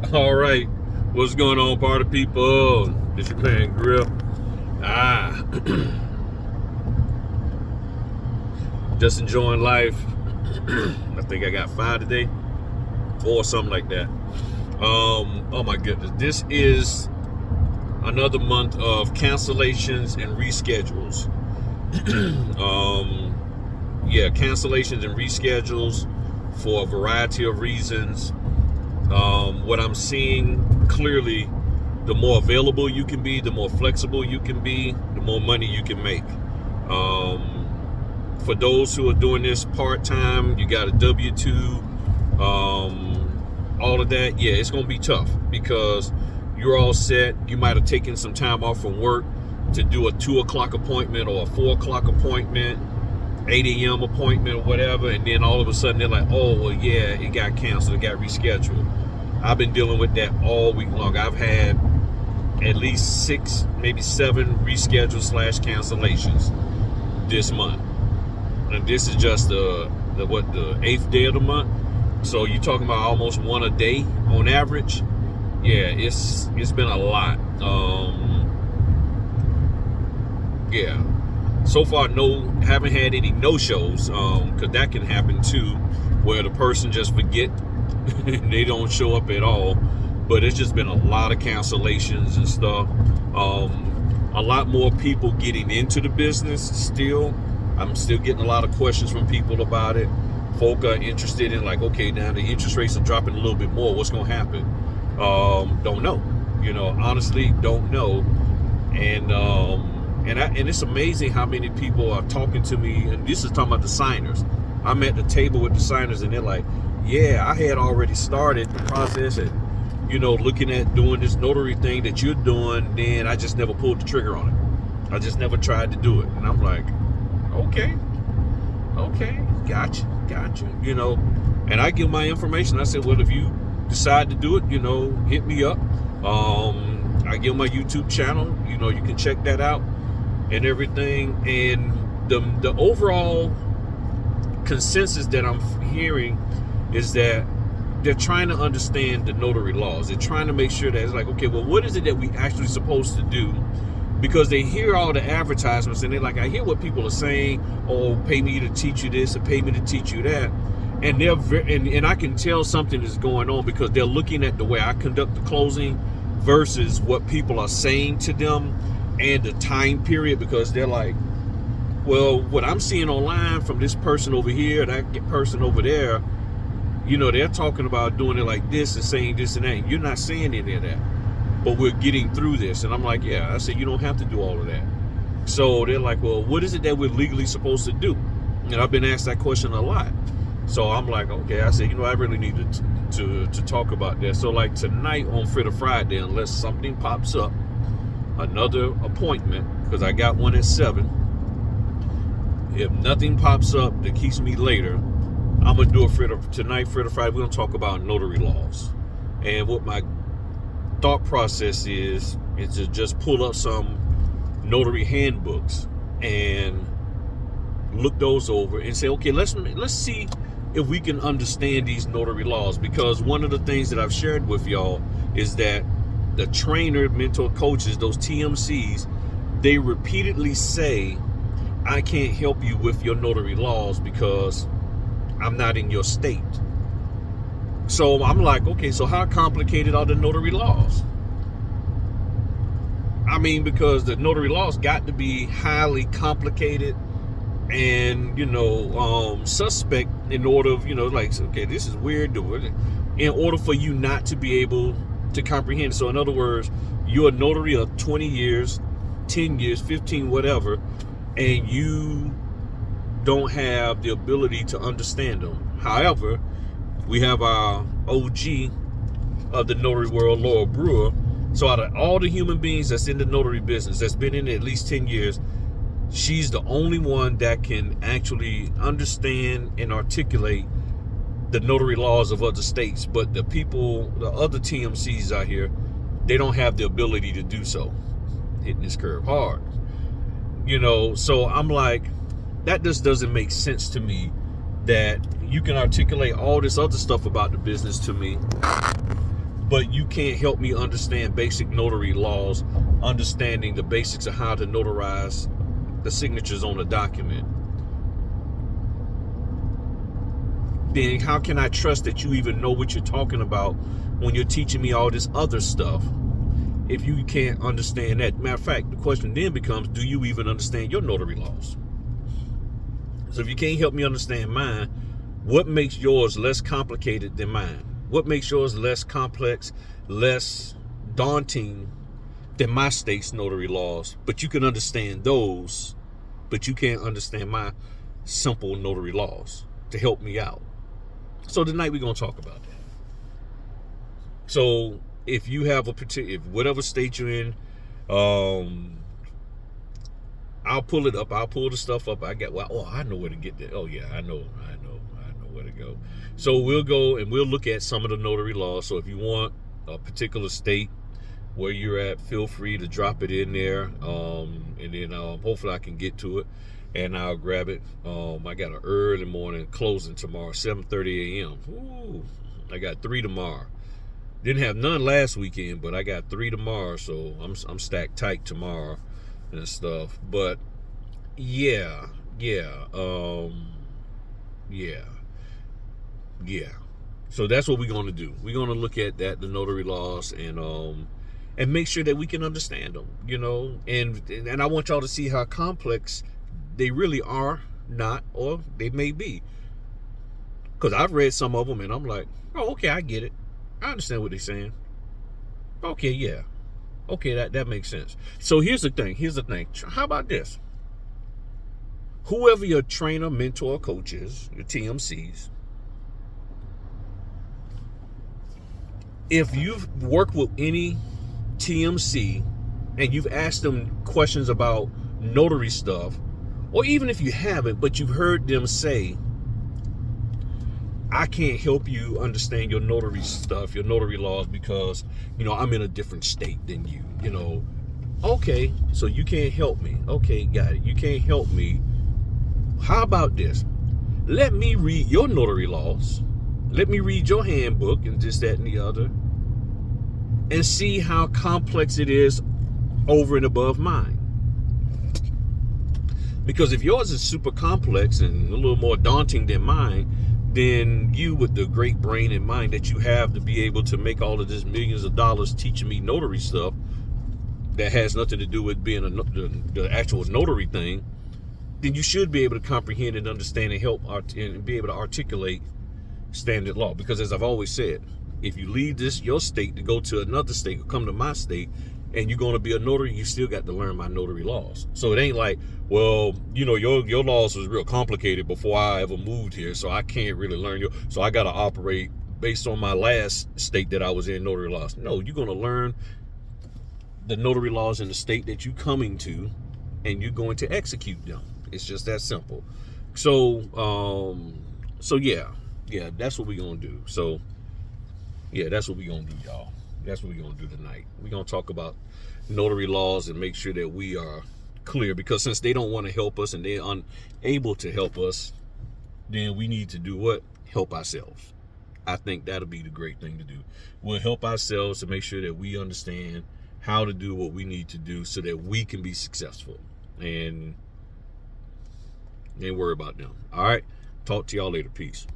All right, what's going on, party people? This your man Grip. Just enjoying life. I think I got 5 today, 4 something like that. Oh my goodness, this is another month of cancellations and reschedules. Cancellations and reschedules for a variety of reasons. What I'm seeing clearly, the more available you can be, the more flexible you can be, the more money you can make. For those who are doing this part-time, you got a W-2, all of that, yeah, it's going to be tough because you're all set. You might have taken some time off from work to do a 2 o'clock appointment or a 4 o'clock appointment, 8 a.m. appointment or whatever, and then all of a sudden they're like, oh, well, yeah, it got canceled, it got rescheduled. I've been dealing with that all week long. I've had at least 6, maybe 7 reschedules / cancellations this month. And this is just the 8th day of the month. So you're talking about almost 1 a day on average. Yeah, it's been a lot. So far, haven't had any no-shows, because that can happen too, where the person just forget and they don't show up at all. But it's just been a lot of cancellations and stuff. A lot more people getting into the business still. I'm still getting a lot of questions from people about it. Folk are interested in, like, okay, now the interest rates are dropping a little bit more. What's going to happen? Don't know. Honestly, don't know. And it's amazing how many people are talking to me, and this is talking about the signers. I'm at the table with the signers, and they're like, yeah, I had already started the process and, looking at doing this notary thing that you're doing, then I just never pulled the trigger on it. I just never tried to do it. And I'm like, okay, gotcha. And I give my information. I said, well, if you decide to do it, hit me up. I give my YouTube channel, you can check that out and everything. And the overall consensus that I'm hearing is that they're trying to understand the notary laws. They're trying to make sure that it's like, okay, well, what is it that we actually supposed to do? Because they hear all the advertisements and they're like, I hear what people are saying, oh, pay me to teach you this or pay me to teach you that. And they're and I can tell something is going on because they're looking at the way I conduct the closing versus what people are saying to them and the time period, because they're like, well, what I'm seeing online from this person over here, that person over there, they're talking about doing it like this and saying this and that. And you're not saying any of that, but we're getting through this. And I'm like, yeah, I said, you don't have to do all of that. So they're like, well, what is it that we're legally supposed to do? And I've been asked that question a lot. So I'm like, okay, I said, I really need to talk about that. So like tonight on Fritter Friday, unless something pops up, another appointment, because I got one at 7. If nothing pops up that keeps me later, I'm going to do a Fritter Friday. We're going to talk about notary laws. And what my thought process is to just pull up some notary handbooks and look those over and say, okay, let's see if we can understand these notary laws. Because one of the things that I've shared with y'all is that the trainer, mentor, coaches, those TMCs, they repeatedly say, I can't help you with your notary laws because I'm not in your state. So I'm like, okay, so how complicated are the notary laws? I mean, because the notary laws got to be highly complicated and, suspect in order of, like, okay, this is weird, in order for you not to be able to comprehend. So in other words, you're a notary of 20 years, 10 years, 15, whatever, and you don't have the ability to understand them. However, we have our OG of the notary world, Laura Brewer. So out of all the human beings that's in the notary business, that's been in it at least 10 years, she's the only one that can actually understand and articulate the notary laws of other states. But the other TMCs out here, they don't have the ability to do so. Hitting this curve hard. So I'm like, that just doesn't make sense to me that you can articulate all this other stuff about the business to me, but you can't help me understand basic notary laws, understanding the basics of how to notarize the signatures on a document, then how can I trust that you even know what you're talking about when you're teaching me all this other stuff if you can't understand that? Matter of fact, the question then becomes, do you even understand your notary laws? So if you can't help me understand mine, what makes yours less complicated than mine? What makes yours less complex, less daunting than my state's notary laws? But you can understand those, but you can't understand my simple notary laws to help me out. So tonight we're going to talk about that. So if you have a particular, whatever state you're in, I'll pull it up. I'll pull the stuff up. I know where to get that. Oh yeah, I know where to go. So we'll go and we'll look at some of the notary laws. So if you want a particular state where you're at, feel free to drop it in there. And then hopefully I can get to it and I'll grab it. I got an early morning closing tomorrow, 7:30 a.m. Ooh, I got 3 tomorrow. Didn't have none last weekend, but I got 3 tomorrow, so I'm stacked tight tomorrow and stuff. But yeah. So that's what we're going to do. We're going to look at that, the notary laws, and make sure that we can understand them, and I want y'all to see how complex they really are, not, or they may be. Because I've read some of them and I'm like, oh, okay, I get it. I understand what they're saying. Okay, yeah. Okay, that makes sense. So here's the thing. How about this? Whoever your trainer, mentor, coach is, your TMCs, if you've worked with any TMC and you've asked them questions about notary stuff, or even if you haven't, but you've heard them say, I can't help you understand your notary stuff, your notary laws, because, I'm in a different state than you, Okay, so you can't help me. Okay, got it. You can't help me. How about this? Let me read your notary laws. Let me read your handbook and this, that, and the other, and see how complex it is over and above mine. Because if yours is super complex and a little more daunting than mine, then you, with the great brain and mind that you have to be able to make all of this millions of dollars teaching me notary stuff that has nothing to do with being the actual notary thing, then you should be able to comprehend and understand and help and be able to articulate standard law. Because as I've always said, if you leave your state to go to another state or come to my state and you're going to be a notary, you still got to learn my notary laws. So it ain't like, well, your laws was real complicated before I ever moved here, so I can't really learn so I got to operate based on my last state that I was in, notary laws. No, you're going to learn the notary laws in the state that you're coming to, and you're going to execute them. It's just that simple. So yeah, that's what we're going to do. So yeah, that's what we're going to do, y'all. That's what we're going to do tonight. We're going to talk about notary laws and make sure that we are clear, because since they don't want to help us and they're unable to help us, then we need to do what? Help ourselves. I think that'll be the great thing to do. We'll help ourselves to make sure that we understand how to do what we need to do so that we can be successful, and ain't worry about them. All right. Talk to y'all later. Peace.